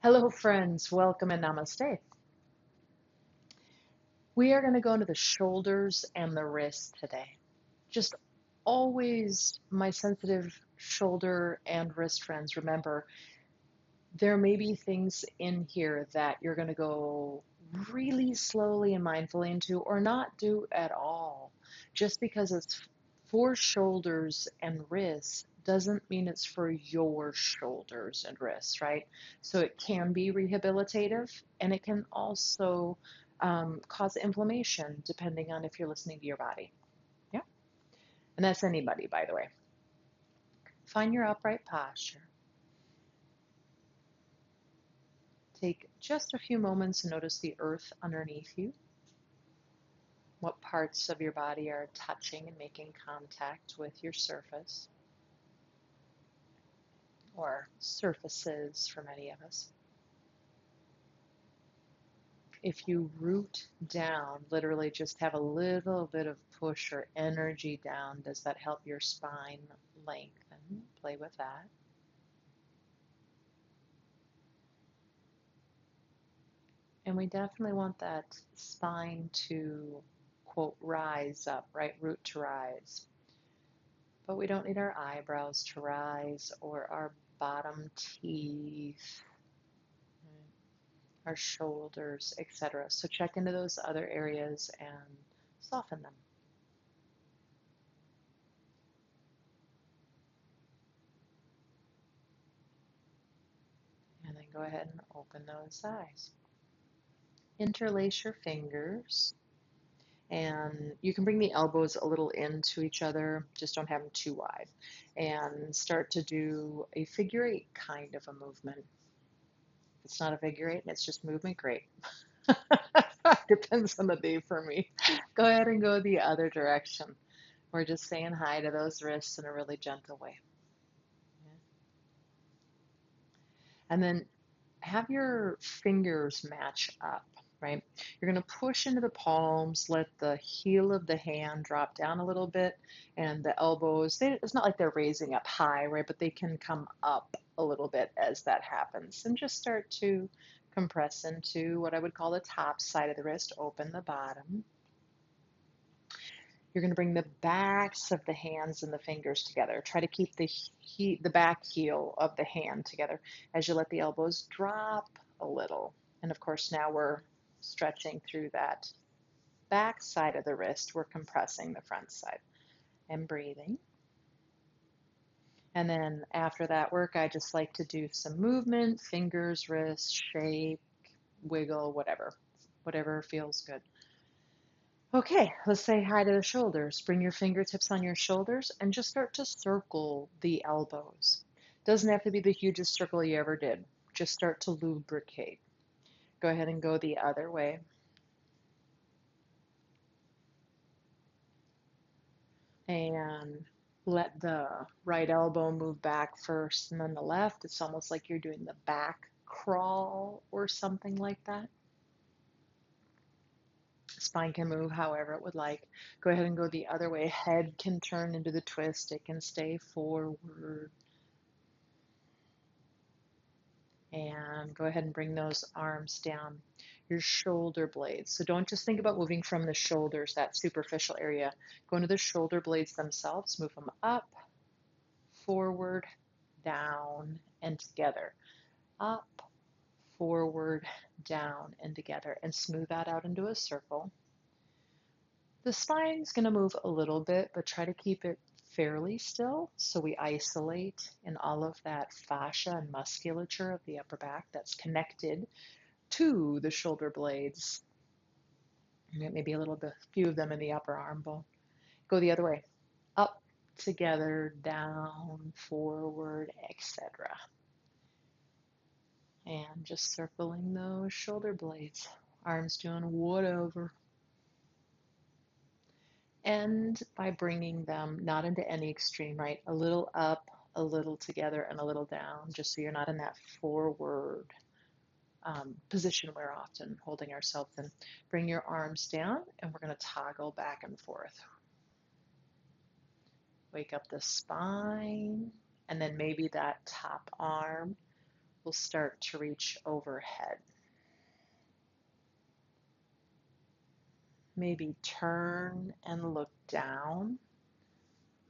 Hello, friends. Welcome and namaste. We are going to go into the shoulders and the wrists today. Just always, my sensitive shoulder and wrist friends, remember there may be things in here that you're going to go really slowly and mindfully into or not do at all. Just because it's for shoulders and wrists doesn't mean it's for your shoulders and wrists, right? So it can be rehabilitative and it can also cause inflammation depending on if you're listening to your body. Yeah. And that's anybody, by the way. Find your upright posture. Take just a few moments to notice the earth underneath you. What parts of your body are touching and making contact with your surface or surfaces for many of us. If you root down, literally just have a little bit of push or energy down, does that help your spine lengthen? Play with that. And we definitely want that spine to, quote, rise up, right? Root to rise. But we don't need our eyebrows to rise or our bottom teeth, our shoulders, etc. So check into those other areas and soften them. And then go ahead and open those eyes. Interlace your fingers. And you can bring the elbows a little into each other, just don't have them too wide. And start to do a figure eight kind of a movement. If it's not a figure eight and it's just movement, great. Depends on the day for me. Go ahead and go the other direction. We're just saying hi to those wrists in a really gentle way. And then have your fingers match up, right? You're going to push into the palms, let the heel of the hand drop down a little bit, and the elbows, it's not like they're raising up high, right? But they can come up a little bit as that happens. And just start to compress into what I would call the top side of the wrist, open the bottom. You're going to bring the backs of the hands and the fingers together. Try to keep the back heel of the hand together as you let the elbows drop a little. And of course, now we're stretching through that back side of the wrist. We're compressing the front side and breathing. And then after that work, I just like to do some movement, fingers, wrists, shake, wiggle, whatever feels good. Okay, let's say hi to the shoulders. Bring your fingertips on your shoulders and just start to circle the elbows. Doesn't have to be the hugest circle you ever did. Just start to lubricate. Go ahead and go the other way. And let the right elbow move back first and then the left. It's almost like you're doing the back crawl or something like that. Spine can move however it would like. Go ahead and go the other way. Head can turn into the twist. It can stay forward. And go ahead and bring those arms down. Your shoulder blades. So don't just think about moving from the shoulders, that superficial area. Go into the shoulder blades themselves. Move them up, forward, down, and together. Up, forward, down, and together. And smooth that out into a circle. The spine's going to move a little bit, but try to keep it fairly still so we isolate in all of that fascia and musculature of the upper back that's connected to the shoulder blades. Maybe a little bit, few of them in the upper arm bone. Go the other way. Up, together, down, forward, etc. And just circling those shoulder blades. Arms doing whatever. And by bringing them not into any extreme, right? A little up, a little together, and a little down, just so you're not in that forward position we're often holding ourselves in. Bring your arms down, and we're going to toggle back and forth. Wake up the spine, and then maybe that top arm will start to reach overhead. Maybe turn and look down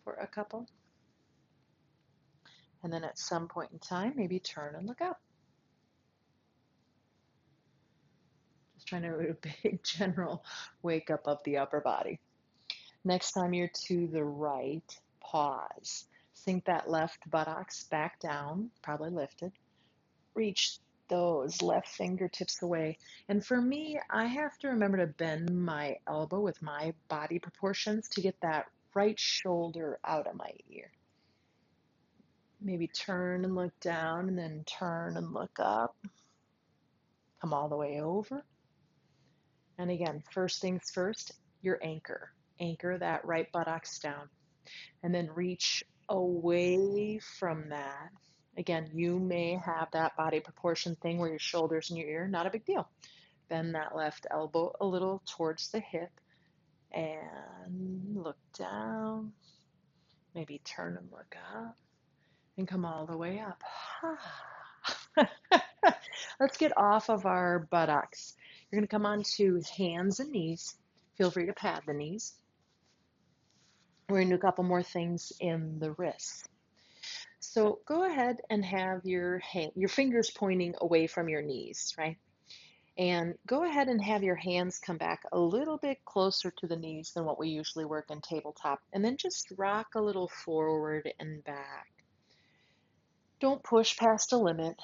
for a couple. And then at some point in time, maybe turn and look up. Just trying to do a big general wake up of the upper body. Next time you're to the right, pause. Sink that left buttocks back down, probably lifted. Reach those left fingertips away. And for me, I have to remember to bend my elbow with my body proportions to get that right shoulder out of my ear. Maybe turn and look down, and then turn and look up. Come all the way over. And again, first things first, your anchor. Anchor that right buttocks down. And then reach away from that. Again, you may have that body proportion thing where your shoulders in your ear, not a big deal. Bend that left elbow a little towards the hip and look down. Maybe turn and look up and come all the way up. Let's get off of our buttocks. You're going to come onto hands and knees. Feel free to pad the knees. We're going to do a couple more things in the wrists. So go ahead and have your fingers pointing away from your knees, right? And go ahead and have your hands come back a little bit closer to the knees than what we usually work in tabletop. And then just rock a little forward and back. Don't push past a limit.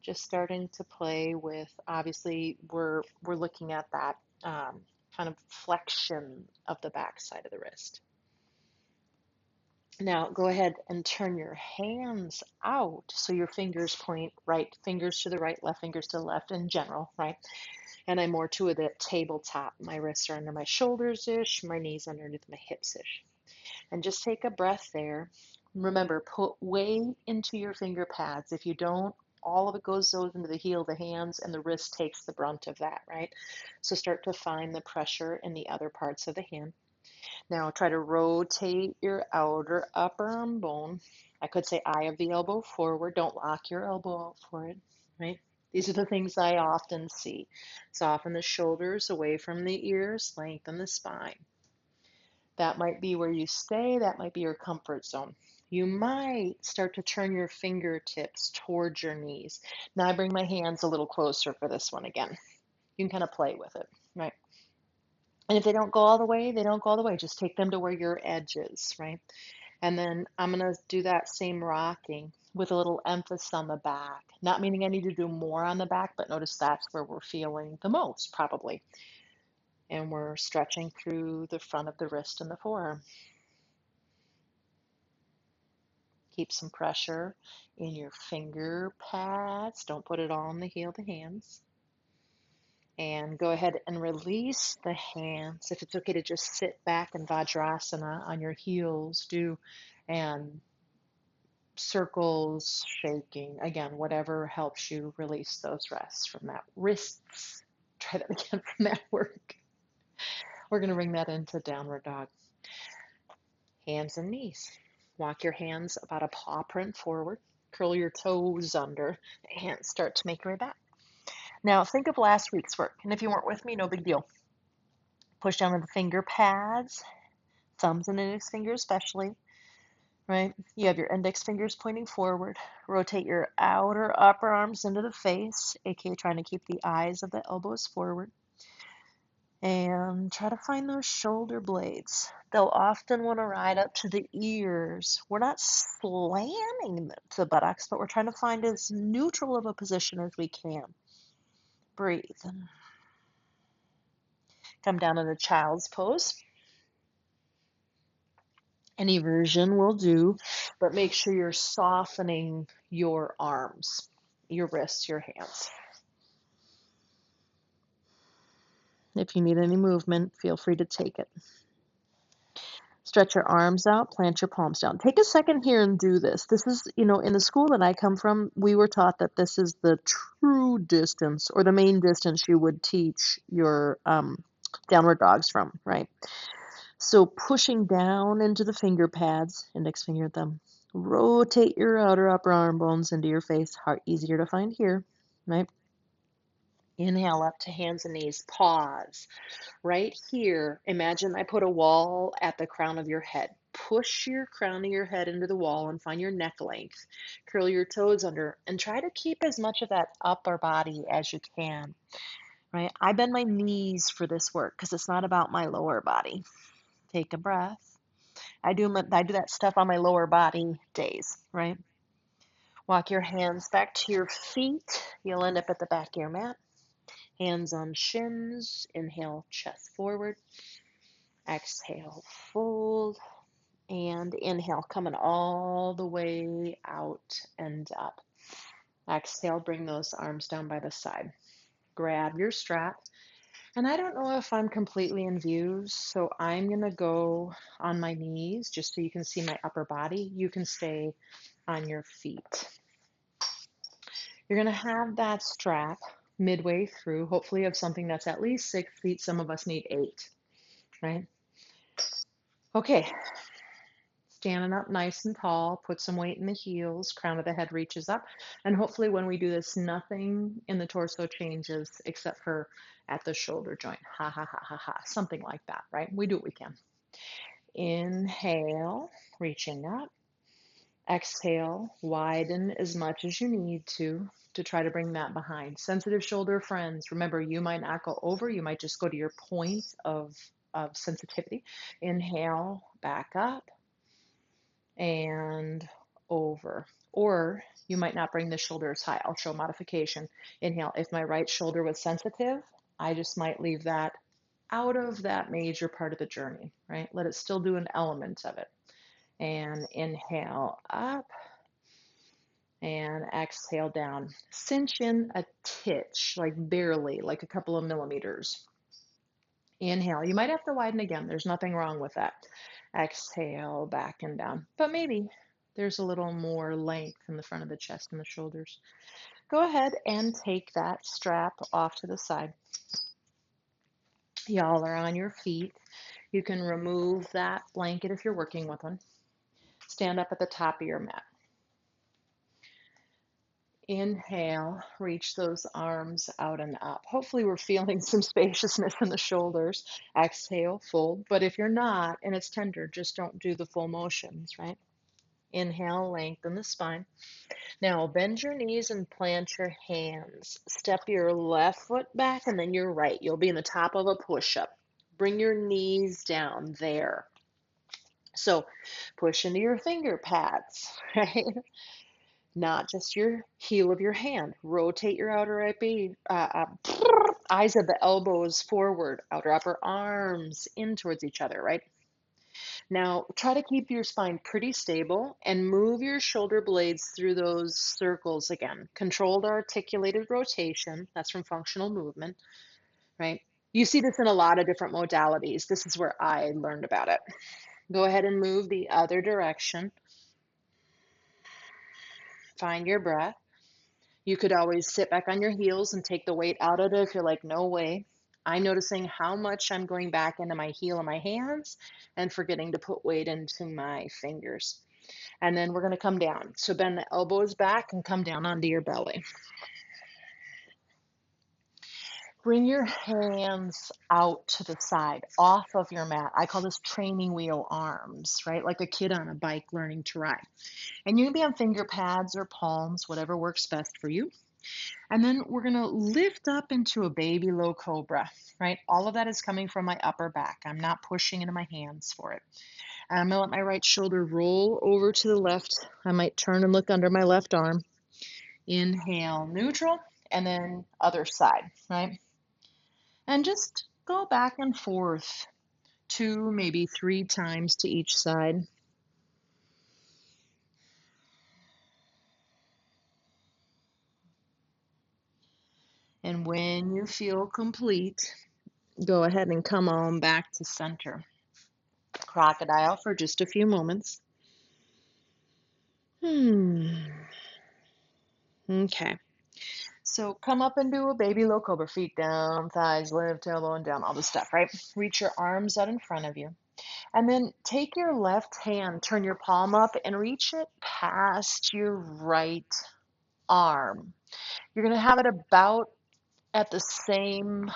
Just starting to play with, obviously, we're looking at that kind of flexion of the back side of the wrist. Now go ahead and turn your hands out so your fingers point right fingers to the right, left fingers to the left in general, right? And I'm more to the tabletop. My wrists are under my shoulders-ish, my knees underneath my hips-ish. And just take a breath there. Remember, put weight into your finger pads. If you don't, all of it goes into the heel of the hands, and the wrist takes the brunt of that, right? So start to find the pressure in the other parts of the hand. Now try to rotate your outer upper arm bone. I could say eye of the elbow forward. Don't lock your elbow out for it, right? These are the things I often see. Soften the shoulders away from the ears, lengthen the spine. That might be where you stay. That might be your comfort zone. You might start to turn your fingertips towards your knees. Now I bring my hands a little closer for this one again. You can kind of play with it, right? And if they don't go all the way, they don't go all the way. Just take them to where your edge is, right? And then I'm going to do that same rocking with a little emphasis on the back. Not meaning I need to do more on the back, but notice that's where we're feeling the most, probably. And we're stretching through the front of the wrist and the forearm. Keep some pressure in your finger pads. Don't put it all on the heel of the hands. And go ahead and release the hands. If it's okay to just sit back in Vajrasana on your heels, do, and circles, shaking, again, whatever helps you release those wrists from that. Wrists, try that again from that work. We're going to bring that into downward dog. Hands and knees. Walk your hands about a paw print forward. Curl your toes under. Hands start to make your way back. Now think of last week's work, and if you weren't with me, no big deal. Push down with the finger pads, thumbs and index fingers especially, right? You have your index fingers pointing forward. Rotate your outer upper arms into the face, aka trying to keep the eyes of the elbows forward. And try to find those shoulder blades. They'll often want to ride up to the ears. We're not slamming to the buttocks, but we're trying to find as neutral of a position as we can. Breathe. Come down into child's pose. Any version will do, but make sure you're softening your arms, your wrists, your hands. If you need any movement, feel free to take it. Stretch your arms out, plant your palms down. Take a second here and do this. This is, in the school that I come from, we were taught that this is the true distance or the main distance you would teach your downward dogs from, right? So pushing down into the finger pads, index finger, thumb, Rotate your outer upper arm bones into your face. Heart easier to find here, right? Inhale up to hands and knees. Pause. Right here, imagine I put a wall at the crown of your head. Push your crown of your head into the wall and find your neck length. Curl your toes under and try to keep as much of that upper body as you can, right? I bend my knees for this work because it's not about my lower body. Take a breath. I do that stuff on my lower body days, right? Walk your hands back to your feet. You'll end up at the back of your mat. Hands on shins. Inhale, chest forward. Exhale, fold. And inhale, coming all the way out and up. Exhale, bring those arms down by the side. Grab your strap. And I don't know if I'm completely in view, so I'm going to go on my knees just so you can see my upper body. You can stay on your feet. You're going to have that strap midway through. Hopefully you have something that's at least 6 feet. Some of us need 8, right? Okay. Standing up nice and tall, put some weight in the heels, crown of the head reaches up, and hopefully when we do this, nothing in the torso changes except for at the shoulder joint. Ha, ha, ha, ha, ha, something like that, right? We do what we can. Inhale, reaching up. Exhale, widen as much as you need to try to bring that behind. Sensitive shoulder friends, remember, you might not go over, you might just go to your point of sensitivity. Inhale, back up. And over. Or you might not bring the shoulders high. I'll show modification. Inhale. If my right shoulder was sensitive, I just might leave that out of that major part of the journey, right? Let it still do an element of it. And inhale up and exhale down. Cinch in a titch, like barely, like a couple of millimeters. Inhale. You might have to widen again. There's nothing wrong with that. Exhale, back and down. But maybe there's a little more length in the front of the chest and the shoulders. Go ahead and take that strap off to the side. Y'all are on your feet. You can remove that blanket if you're working with one. Stand up at the top of your mat. Inhale, reach those arms out and up. Hopefully we're feeling some spaciousness in the shoulders. Exhale, fold. But if you're not and it's tender, just don't do the full motions, right? Inhale, lengthen the spine. Now bend your knees and plant your hands. Step your left foot back and then your right. You'll be in the top of a push-up. Bring your knees down there. So push into your finger pads, right? Not just your heel of your hand. Rotate your outer eyes of the elbows forward, outer upper arms in towards each other, right? Now try to keep your spine pretty stable and move your shoulder blades through those circles again. Controlled articulated rotation, that's from functional movement, right? You see this in a lot of different modalities. This is where I learned about it. Go ahead and move the other direction. Find your breath. You could always sit back on your heels and take the weight out of it if you're like, no way. I'm noticing how much I'm going back into my heel and my hands and forgetting to put weight into my fingers. And then we're going to come down. So bend the elbows back and come down onto your belly. Bring your hands out to the side, off of your mat. I call this training wheel arms, right? Like a kid on a bike learning to ride. And you can be on finger pads or palms, whatever works best for you. And then we're going to lift up into a baby low cobra, right? All of that is coming from my upper back. I'm not pushing into my hands for it. And I'm going to let my right shoulder roll over to the left. I might turn and look under my left arm. Inhale, neutral, and then other side, right? And just go back and forth 2, maybe 3 times to each side. And when you feel complete, go ahead and come on back to center. Crocodile for just a few moments. Okay. So come up and do a baby low cobra. Feet down, thighs lift, tailbone down, all the stuff, right? Reach your arms out in front of you. And then take your left hand, turn your palm up, and reach it past your right arm. You're going to have it about at the same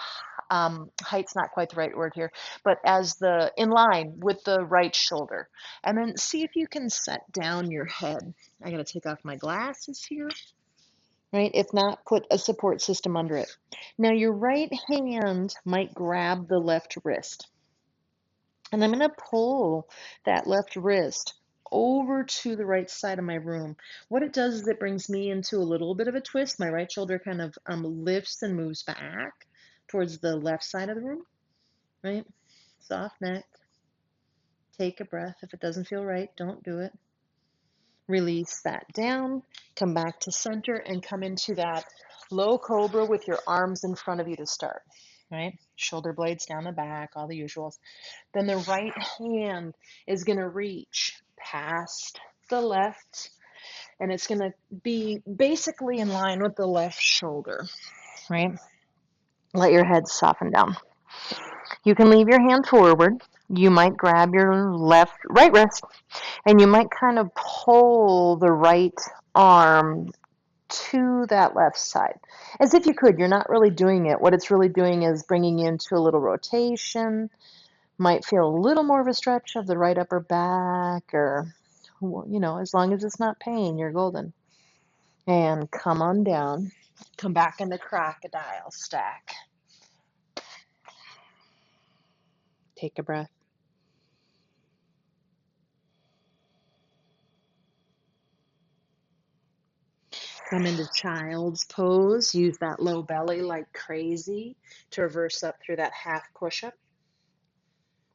height's not quite the right word here, but as the in line with the right shoulder. And then see if you can set down your head. I got to take off my glasses here, right? If not, put a support system under it. Now your right hand might grab the left wrist. And I'm going to pull that left wrist over to the right side of my room. What it does is it brings me into a little bit of a twist. My right shoulder kind of lifts and moves back towards the left side of the room, right? Soft neck. Take a breath. If it doesn't feel right, don't do it. Release that down. Come back to center and come into that low cobra with your arms in front of you to start, right? Shoulder blades down the back, all the usuals. Then the right hand is going to reach past the left, and it's going to be basically in line with the left shoulder, right? Let your head soften down. You can leave your hand forward. You might grab your right wrist, and you might kind of pull the right arm to that left side. As if you could. You're not really doing it. What it's really doing is bringing you into a little rotation. Might feel a little more of a stretch of the right upper back, or, as long as it's not pain, you're golden. And come on down. Come back into crocodile stack. Take a breath. Come into child's pose. Use that low belly like crazy to reverse up through that half push-up.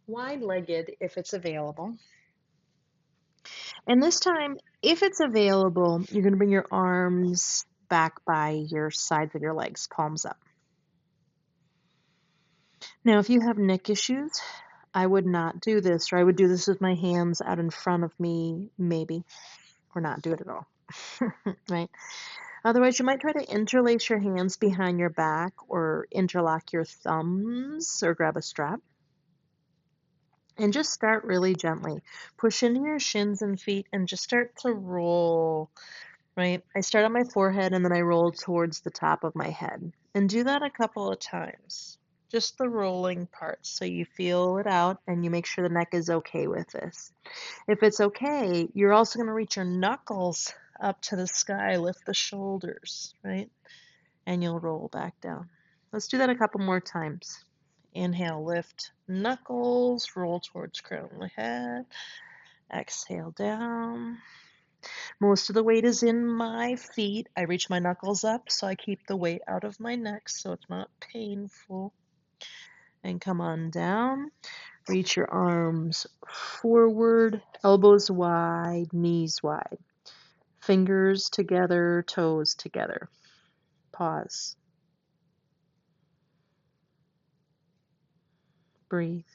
Wide-legged if it's available. And this time, if it's available, you're going to bring your arms back by your sides of your legs, palms up. Now, if you have neck issues, I would not do this, or I would do this with my hands out in front of me, maybe, or not do it at all, right? Otherwise, you might try to interlace your hands behind your back, or interlock your thumbs, or grab a strap. And just start really gently. Push into your shins and feet and just start to roll, right? I start on my forehead and then I roll towards the top of my head. And do that a couple of times. Just the rolling part, so you feel it out and you make sure the neck is okay with this. If it's okay, you're also going to reach your knuckles up to the sky, lift the shoulders, right? And you'll roll back down. Let's do that a couple more times. Inhale, lift knuckles, roll towards crown of the head. Exhale down. Most of the weight is in my feet. I reach my knuckles up, so I keep the weight out of my neck so it's not painful. And come on down. Reach your arms forward, elbows wide, knees wide. Fingers together, toes together. Pause. Breathe.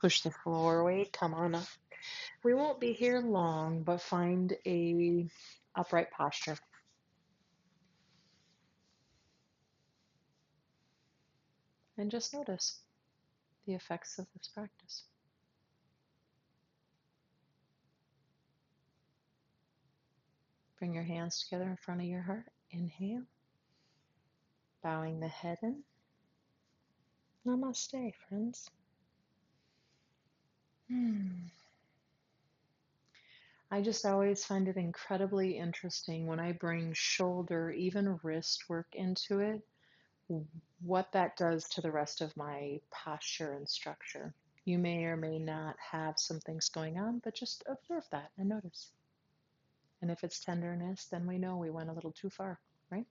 Push the floor weight, come on up. We won't be here long, but find a upright posture. And just notice the effects of this practice. Bring your hands together in front of your heart. Inhale. Bowing the head in. Namaste, friends. I just always find it incredibly interesting when I bring shoulder, even wrist work into it, what that does to the rest of my posture and structure. You may or may not have some things going on, but just observe that and notice. And if it's tenderness, then we know we went a little too far, right?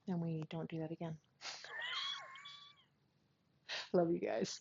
And we don't do that again. Love you guys.